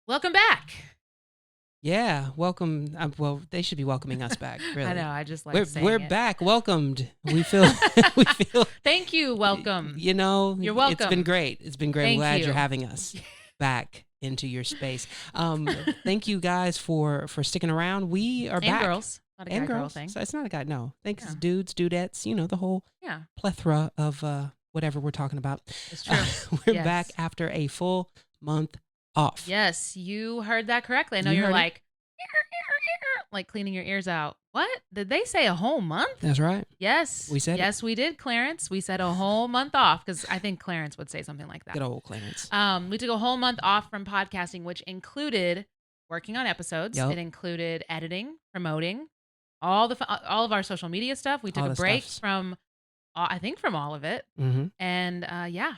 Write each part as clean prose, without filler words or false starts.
Welcome back. Yeah, welcome. Well, they should be welcoming us back. Really, I know. I just like saying we're it. back. Welcomed. We feel. We feel. Thank you. Welcome. You know, You're welcome. It's been great. It's been great. Thank I'm glad you. you're having us back into your space. Thank you guys for sticking around. We are And back. girls. Not a And guy girl girls. thing. So it's not a guy. No, thanks, Yeah. dudes, dudettes. You know, the whole plethora of whatever we're talking about. It's true. We're Yes. back after a full month off. Yes, you heard that correctly. I know You you're heard it. like cleaning your ears out. What? Did they say a whole month? That's right. Yes. We said it. Yes, we did, Clarence. We said a whole month off because I think Clarence would say something like that. Good old Clarence. We took a whole month off from podcasting, which included working on episodes. Yep. It included editing, promoting, all of our social media stuff. We took All a the break stuffs. from all of it. Mm-hmm. And yeah,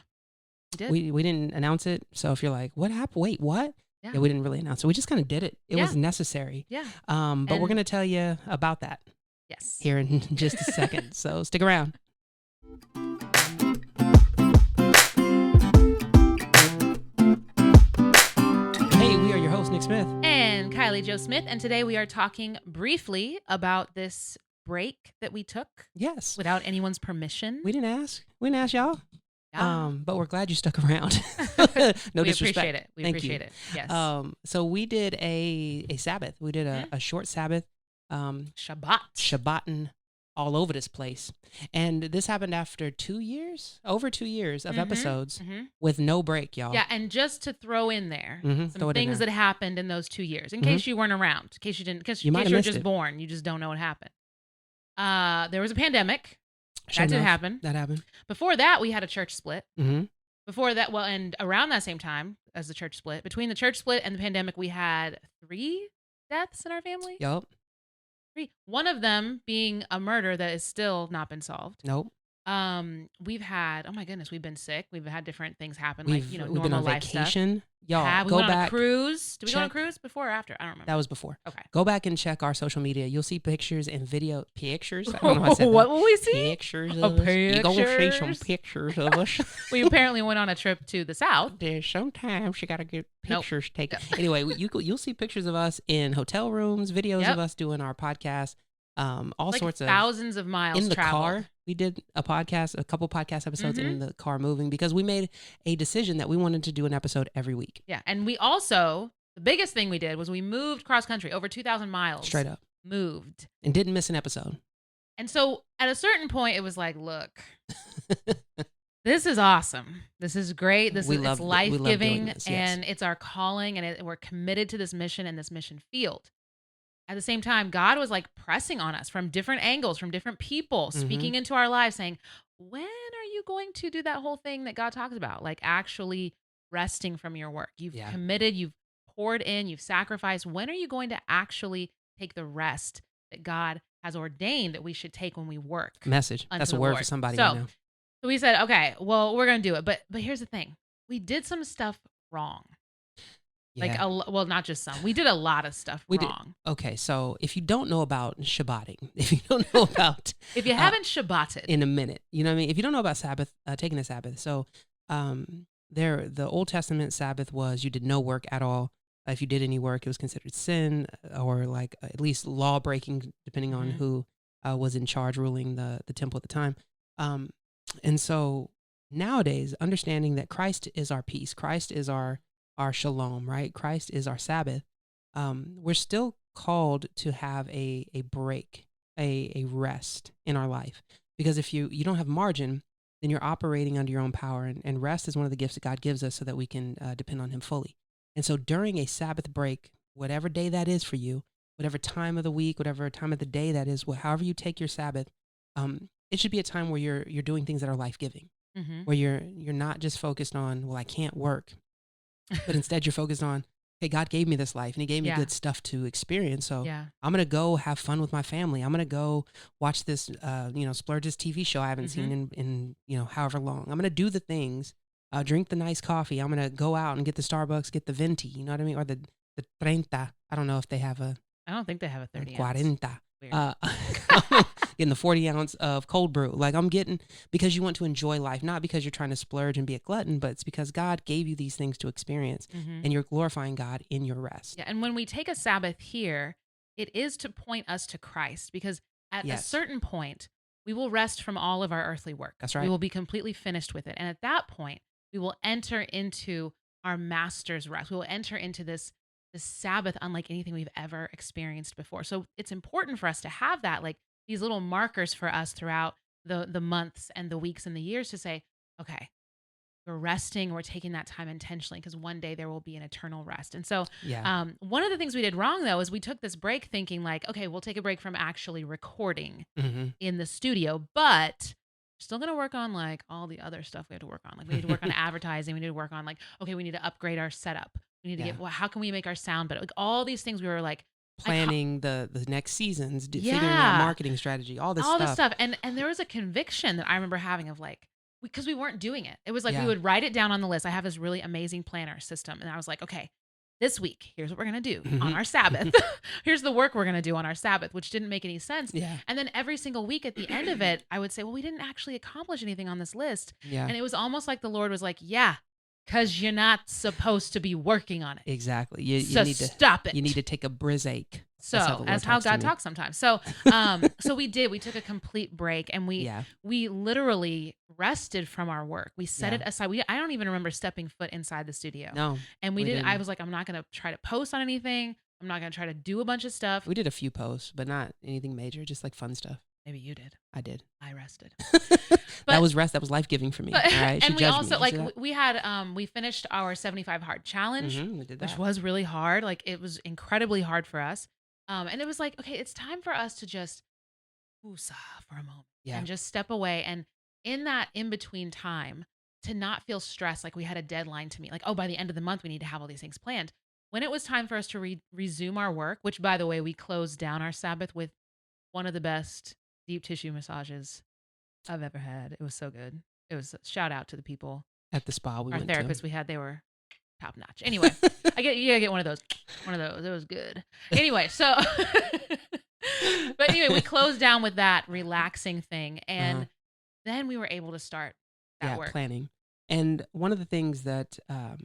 we did. We didn't announce it. So if you're like, what happened? Wait, what? Yeah. Yeah, we didn't really announce it. We just kind of did it. It was necessary. Yeah. But And- we're going to tell you about that Yes. here in just a second. So stick around. Hey, we are your host, Nick Smith. And Kylie Jo Smith. And today we are talking briefly about this break that we took Yes. without anyone's permission. We didn't ask. We didn't ask y'all. Yeah. But we're glad you stuck around. No we disrespect. appreciate it. We Thank appreciate you. it. Yes. So we did a Sabbath. We did a short Sabbath. Shabbat. Shabbatin all over this place. And this happened after over 2 years of episodes with no break, y'all. Yeah, and just to throw in there Throw some it in things there. that happened in those 2 years, in case you weren't around, in case you didn't, because You might have you were missed just it. born, you just don't know what happened. There was a pandemic. Sure That did enough, happen. That happened. Before that, we had a church split. Mm-hmm. Before that, well, and around that same time as the church split, between the church split and the pandemic, we had 3 deaths in our family. Yup. 3. One of them being a murder that is still not been solved. Nope. We've had, oh my goodness, we've been sick. We've had different things happen, We've like, been normal on life stuff. vacation. Y'all, We go went on a back. cruise. Did we go on a check- cruise before or after? I don't remember. That was before. Okay. Go back and check our social media. You'll see pictures and video. Pictures? I don't know how I said What that. will we see? Pictures Oh, of us. You're going to see some pictures. pictures of us. We apparently went on a trip to the south. There's sometimes you got to get Nope. pictures taken. Anyway, you'll see pictures of us in hotel rooms, videos Yep. of us doing our podcast, all Like sorts of thousands of miles in the traveled. car. We did a couple podcast episodes Mm-hmm. in the car moving because we made a decision that we wanted to do an episode every week. Yeah, and we also, the biggest thing we did was we moved cross country, over 2,000 miles. Straight up. Moved. And didn't miss an episode. And so at a certain point, it was like, look, this is awesome. This is great. It's doing life-giving, this, yes. and it's our calling, and we're committed to this mission and this mission field. At the same time, God was like pressing on us from different angles, from different people, speaking into our lives, saying, when are you going to do that whole thing that God talks about? Like actually resting from your work. You've committed, you've poured in, you've sacrificed. When are you going to actually take the rest that God has ordained that we should take when we work? Message. unto That's a the word Lord. for somebody So, right now. So we said, okay, well, we're going to do it. But here's the thing. We did some stuff wrong. Like, Yeah. well, not just some. We did a lot of stuff wrong. Okay, so if you don't know about Shabbating, if you don't know about If you haven't Shabbated. in a minute, you know what I mean? If you don't know about Sabbath, taking a Sabbath, so the Old Testament Sabbath was you did no work at all. If you did any work, it was considered sin or like at least law breaking, depending on who was in charge ruling the temple at the time. And so nowadays, understanding that Christ is our peace, Christ is our shalom, right? Christ is our Sabbath. We're still called to have a break, a rest in our life. Because if you don't have margin, then you're operating under your own power. And rest is one of the gifts that God gives us so that we can depend on him fully. And so during a Sabbath break, whatever day that is for you, whatever time of the week, whatever time of the day that is, however you take your Sabbath, it should be a time where you're doing things that are life-giving, where you're not just focused on, well, I can't work, but instead you're focused on, hey, God gave me this life and he gave me good stuff to experience. So I'm going to go have fun with my family. I'm going to go watch this, splurge this TV show I haven't seen in however long. I'm going to do the things, drink the nice coffee. I'm going to go out and get the Starbucks, get the venti, you know what I mean? Or the 30. I don't know if they have I don't think they have a 30 ounce. 40. Weird. Getting the 40 ounce of cold brew. Like I'm getting, because you want to enjoy life, not because you're trying to splurge and be a glutton, but it's because God gave you these things to experience and you're glorifying God in your rest. Yeah. And when we take a Sabbath here, it is to point us to Christ, because at a certain point, we will rest from all of our earthly work. That's right. We will be completely finished with it. And at that point, we will enter into our master's rest. We will enter into this Sabbath unlike anything we've ever experienced before. So it's important for us to have that, like these little markers for us throughout the months and the weeks and the years to say, okay, we're resting, we're taking that time intentionally, because one day there will be an eternal rest. And so one of the things we did wrong, though, is we took this break thinking like, okay, we'll take a break from actually recording in the studio, but we're still going to work on like all the other stuff we have to work on. Like we need to work on advertising. We need to work on like, okay, we need to upgrade our setup. We need to get, well, how can we make our sound better? Like all these things we were like, planning the next seasons, figuring out marketing strategy, all this stuff. And there was a conviction that I remember having of like, because we weren't doing it. It was like we would write it down on the list. I have this really amazing planner system. And I was like, okay, this week, here's what we're going to do on our Sabbath. Here's the work we're going to do on our Sabbath, which didn't make any sense. Yeah. And then every single week at the end of it, I would say, well, we didn't actually accomplish anything on this list. Yeah. And it was almost like the Lord was like, yeah, because you're not supposed to be working on it. Exactly. You need to stop it. You need to take a break. So that's how God talks sometimes. So, so we took a complete break, and we literally rested from our work. We set it aside. I don't even remember stepping foot inside the studio. No. And we didn't. I was like, I'm not going to try to post on anything. I'm not going to try to do a bunch of stuff. We did a few posts, but not anything major, just like fun stuff. Maybe you did. I did. I rested. That was rest. That was life-giving for me. All right. And we also we had we finished our 75 hard challenge, we did that. which was really hard. Like it was incredibly hard for us. And it was like, okay, it's time for us to just woosah for a moment and just step away. And in that in-between time, to not feel stressed, like we had a deadline to meet, like, oh, by the end of the month, we need to have all these things planned. When it was time for us to resume our work, which, by the way, we closed down our Sabbath with one of the best deep tissue massages I've ever had. It was so good. It was shout out to the people at the spa we our went therapists to. We had. They were top notch. Anyway, you gotta get one of those. It was good. Anyway, so but anyway, we closed down with that relaxing thing, and then we were able to start that work. Planning. And one of the things that one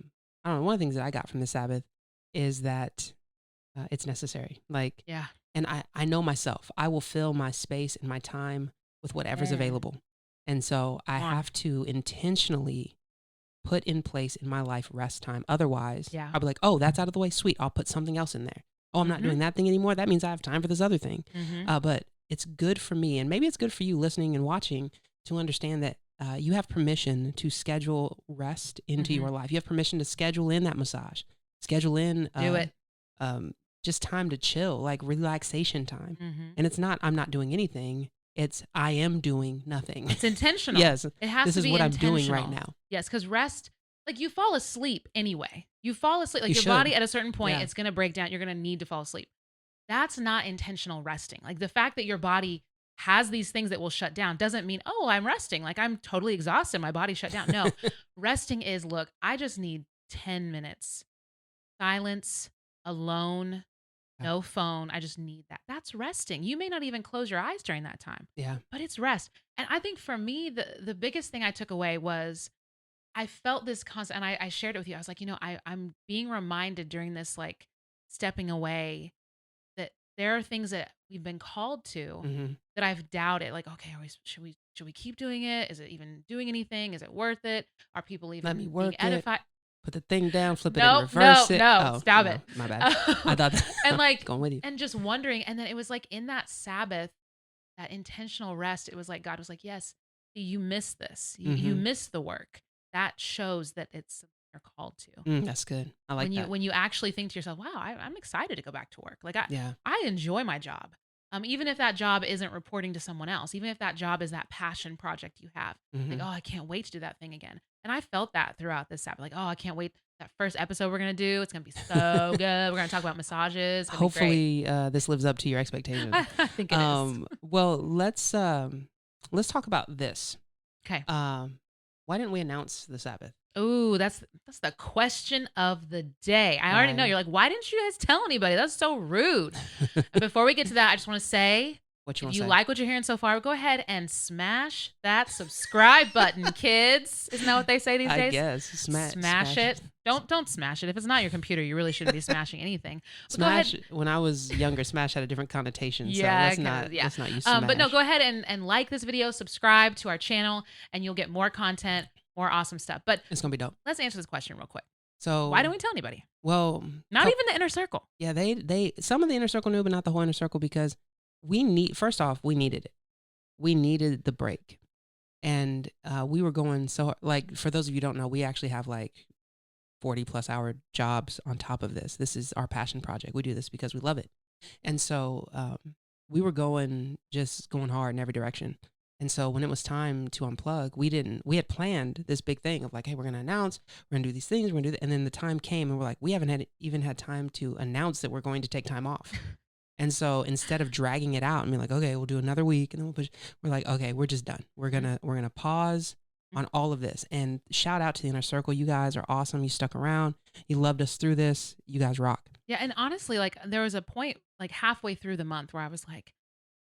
of the things that I got from the Sabbath is that it's necessary. Like, and I know myself. I will fill my space and my time with whatever's available. And so I have to intentionally put in place in my life rest time. Otherwise, I'll be like, oh, that's out of the way. Sweet. I'll put something else in there. Oh, I'm not doing that thing anymore. That means I have time for this other thing. But it's good for me. And maybe it's good for you listening and watching to understand that you have permission to schedule rest into your life. You have permission to schedule in that massage, schedule in just time to chill, like relaxation time. And it's not, I'm not doing anything. It's, I am doing nothing. It's intentional. Yes. It has this to is be what intentional. I'm doing right now. Yes. Because rest, like you fall asleep anyway. You fall asleep, like your body at a certain point, it's going to break down. You're going to need to fall asleep. That's not intentional resting. Like the fact that your body has these things that will shut down doesn't mean, oh, I'm resting. Like I'm totally exhausted. My body shut down. No, resting is, look, I just need 10 minutes. Silence, alone, no phone. I just need that. That's resting. You may not even close your eyes during that time. Yeah. But it's rest. And I think for me, the biggest thing I took away was I felt this constant, and I shared it with you. I was like, I'm being reminded during this like stepping away that there are things that we've been called to that I've doubted. Like, okay, should we keep doing it? Is it even doing anything? Is it worth it? Are people even being edified? Put the thing down, flip it and reverse it. No, stop it. My bad. I thought that. And like going with you. And just wondering. And then it was like in that Sabbath, that intentional rest, it was like God was like, yes, you missed this. You missed the work. That shows that it's something you're called to. That's good. I like that. When you actually think to yourself, wow, I'm excited to go back to work. Like I enjoy my job. Even if that job isn't reporting to someone else, even if that job is that passion project you have, like, oh, I can't wait to do that thing again. And I felt that throughout this Sabbath. Like, oh, I can't wait. That first episode we're going to do, it's going to be so good. We're going to talk about massages. Hopefully this lives up to your expectations. I think it is. Well, let's talk about this. Okay. Why didn't we announce the Sabbath? Ooh, that's the question of the day. I already know. Why? You're like, why didn't you guys tell anybody? That's so rude. And before we get to that, I just want to say, What you if want you to say? like what you're hearing so far, go ahead and smash that subscribe button, kids. Isn't that what they say these I days? guess Smash it. Don't smash it. If it's not your computer, you really shouldn't be smashing anything. But Smash. When I was younger, smash had a different connotation. Yeah, so let's not use smash. but no, go ahead and like this video, subscribe to our channel, and you'll get more content, more awesome stuff. But It's gonna be dope. let's answer this question real quick. So Why don't we tell anybody? Well, Not even the inner circle. Yeah, they some of the inner circle knew, but not the whole inner circle, because we needed it. We needed the break, and we were going so, like, for those of you who don't know, we actually have like 40+ hour jobs on top of this. This is our passion project. We do this because we love it, and so we were going hard in every direction. And so when it was time to unplug, we had planned this big thing of like, hey, we're going to announce, we're going to do these things, we're going to do that. And then the time came and we're like, we haven't even had time to announce that we're going to take time off. And so instead of dragging it out and being like, okay, we'll do another week and then we'll push, we're like, okay, we're just done. We're going to pause on all of this. And shout out to the inner circle. You guys are awesome. You stuck around. You loved us through this. You guys rock. Yeah. And honestly, like, there was a point like halfway through the month where I was like,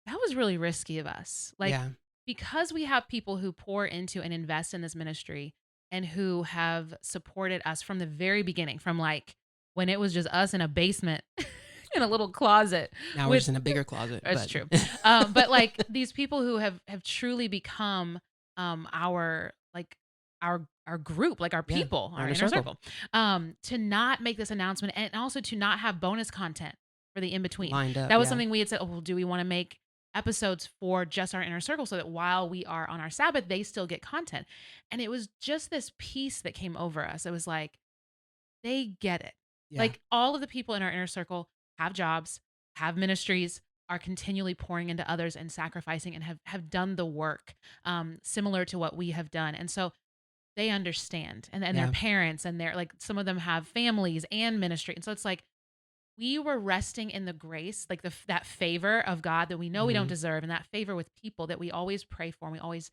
that was really risky of us. Like, Yeah. Because we have people who pour into and invest in this ministry and who have supported us from the very beginning, from like when it was just us in a basement in a little closet. Now we're just in a bigger closet. That's true. But like these people who have truly become our group, like our people, our inner circle. To not make this announcement and also to not have bonus content for the in between. Lined up. That was something we had said, oh, well, do we want to make episodes for just our inner circle so that while we are on our Sabbath, they still get content? And it was just this peace that came over us. It was like, they get it. Yeah. Like, all of the people in our inner circle have jobs, have ministries, are continually pouring into others and sacrificing, and have done the work similar to what we have done. And so they understand, and their parents, and they're like, some of them have families and ministry. And so it's like, we were resting in the grace, like that favor of God that we know we don't deserve, and that favor with people that we always pray for and we always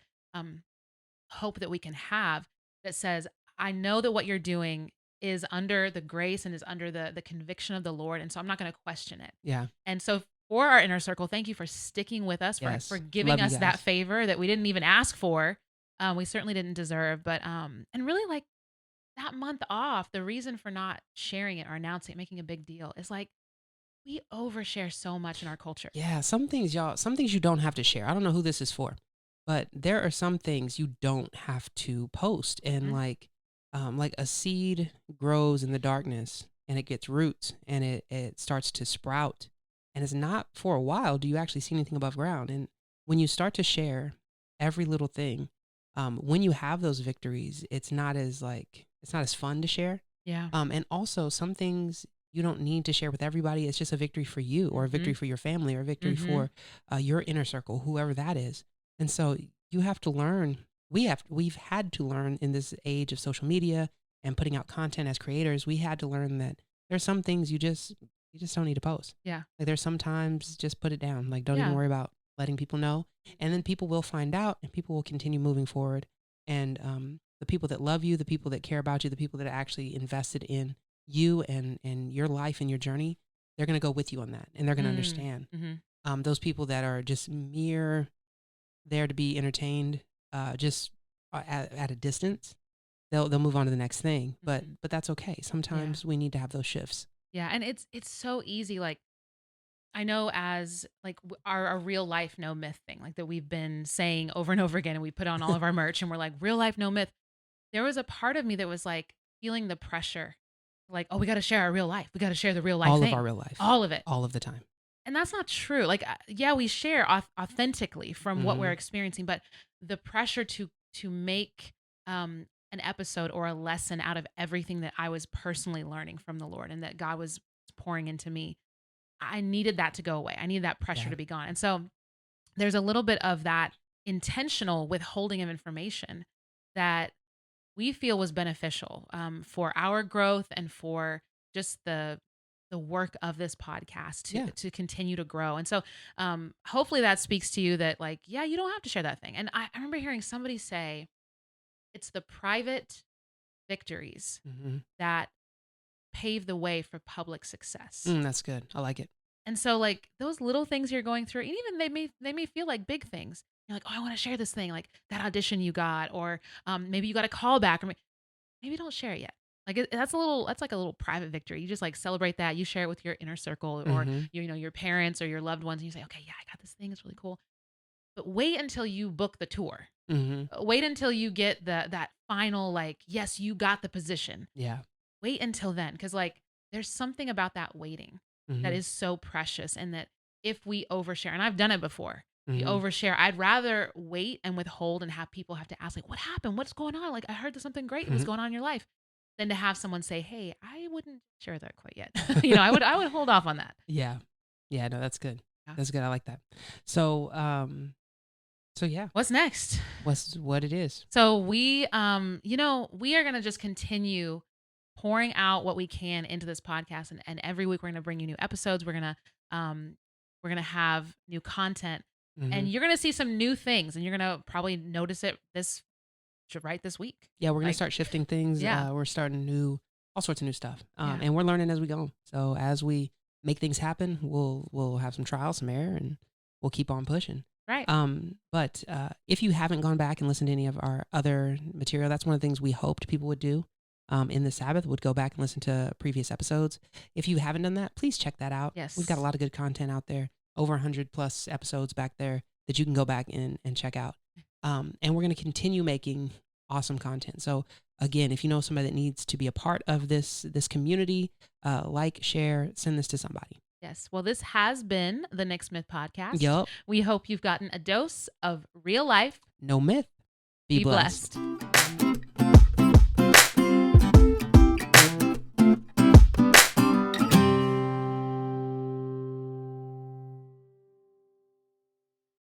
hope that we can have, that says, I know that what you're doing is under the grace and is under the conviction of the Lord, and so I'm not going to question it. Yeah. And so for our inner circle, thank you for sticking with us, for giving us that favor that we didn't even ask for. We certainly didn't deserve, but and really, like, that month off, the reason for not sharing it or announcing it, making a big deal, is like, we overshare so much in our culture. Yeah, some things you don't have to share. I don't know who this is for, but there are some things you don't have to post. And like a seed grows in the darkness and it gets roots and it starts to sprout. And it's not for a while do you actually see anything above ground. And when you start to share every little thing, when you have those victories, it's not as fun to share. Yeah. And also some things you don't need to share with everybody. It's just a victory for you, or a victory for your family, or a victory for your inner circle, whoever that is. And so you have to learn. We've had to learn in this age of social media and putting out content as creators. We had to learn that there's some things you just don't need to post. Yeah. Like, there's sometimes just put it down. Like, don't even worry about letting people know. And then people will find out, and people will continue moving forward. And the people that love you, the people that care about you, the people that are actually invested in you and your life and your journey, they're going to go with you on that, and they're going to understand. Those people that are just mere there to be entertained, just at a distance, they'll move on to the next thing. But that's okay. Sometimes we need to have those shifts. Yeah, and it's so easy. Like, I know, as like our real life no myth thing, like that we've been saying over and over again, and we put on all of our merch, and we're like, real life no myth. There was a part of me that was like feeling the pressure, like, oh, we got to share our real life. We got to share the real life All thing. of our real life. All of it. All of the time. And that's not true. Like, yeah, we share authentically from what we're experiencing, but the pressure to make an episode or a lesson out of everything that I was personally learning from the Lord and that God was pouring into me, I needed that to go away. I needed that pressure to be gone. And so there's a little bit of that intentional withholding of information that we feel was beneficial for our growth and for just the work of this podcast to continue to grow. And so hopefully that speaks to you that, like, yeah, you don't have to share that thing. And I remember hearing somebody say, It's the private victories Mm-hmm. that pave the way for public success. That's good. I like it. And so like those little things you're going through, and even they may feel like big things. You're like, oh, I want to share this thing, like that audition you got, or maybe you got a call back, or maybe don't share it yet. Like that's like a little private victory. You just like celebrate that. You share it with your inner circle or Mm-hmm. your parents or your loved ones, and you say, okay, yeah, I got this thing. It's really cool. But wait until you book the tour. Mm-hmm. Wait until you get that final like, yes, you got the position. Yeah. Wait until then, because like there's something about that waiting Mm-hmm. that is so precious, and that if we overshare, and I've done it before, we Mm-hmm. overshare. I'd rather wait and withhold and have people have to ask like, what happened? What's going on? Like I heard there's something great was Mm-hmm. going on in your life, than to have someone say, hey, I wouldn't share that quite yet. I would hold off on that. Yeah. Yeah. No, that's good. Yeah. That's good. I like that. So, so yeah, What's next? what it is. So we we are gonna just continue pouring out what we can into this podcast, and every week we're gonna bring you new episodes. We're gonna have new content, Mm-hmm. and you're gonna see some new things, and you're gonna probably notice it this week. Yeah, we're gonna Like, start shifting things. yeah. We're starting all sorts of new stuff, Yeah. and we're learning as we go. So as we make things happen, we'll have some trial, some error, and we'll keep on pushing. Right. But if you haven't gone back and listened to any of our other material, that's one of the things we hoped people would do. In the Sabbath, would go back and listen to previous episodes. If you haven't done that, please check that out. Yes. We've got a lot of good content out there, over 100 plus episodes back there that you can go back and check out. And we're going to continue making awesome content. So again, if you know somebody that needs to be a part of this community, like, share, send this to somebody. Yes. Well, this has been the NixMyth Podcast. Yup. We hope you've gotten a dose of real life. No myth. Be blessed. blessed.